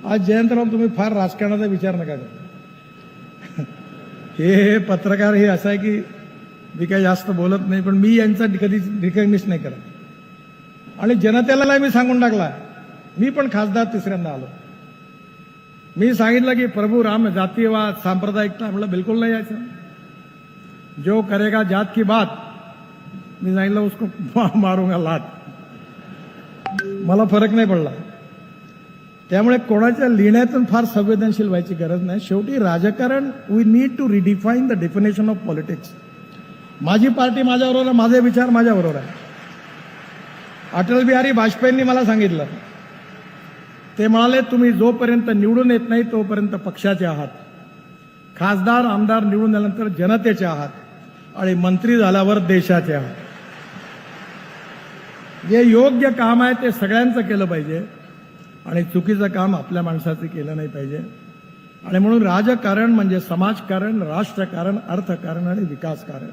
आज जयंतराव तुम्ही फार राजकारणाचा विचार नका करू. हे पत्रकार हे असं आहे की मी काही जास्त बोलत नाही, पण मी यांचा कधी रिकग्निश नाही करत. आणि जनतेला मी सांगून टाकला, मी पण खासदार तिसऱ्यांदा आलो. मी सांगितलं की प्रभू राम जातीयवाद सांप्रदायिकता म्हणलं बिलकुल नाही यायचं. जो करेगा जात की बात मी सांगितलं उसको मारूंगा लात. मला फरक नाही पडला. त्यामुळे कोणाच्या लिहिण्यातून फार संवेदनशील व्हायची गरज नाही. शेवटी राजकारण we need to redefine the definition of politics. माझी पार्टी माझ्याबरोबर आहे, माझे विचार माझ्याबरोबर आहे. अटल बिहारी वाजपेयींनी मला सांगितलं, ते म्हणाले तुम्ही जोपर्यंत निवडून येत नाही तोपर्यंत पक्षाचे आहात, खासदार आमदार निवडून आल्यानंतर जनतेचे आहात आणि मंत्री झाल्यावर देशाचे आहात. जे योग्य काम आहे ते सगळ्यांचं केलं पाहिजे आणि चुकीचं काम आपल्या माणसाचं केलं नाही पाहिजे. आणि म्हणून राजकारण म्हणजे समाजकारण, राष्ट्रकारण, अर्थकारण आणि विकासकारण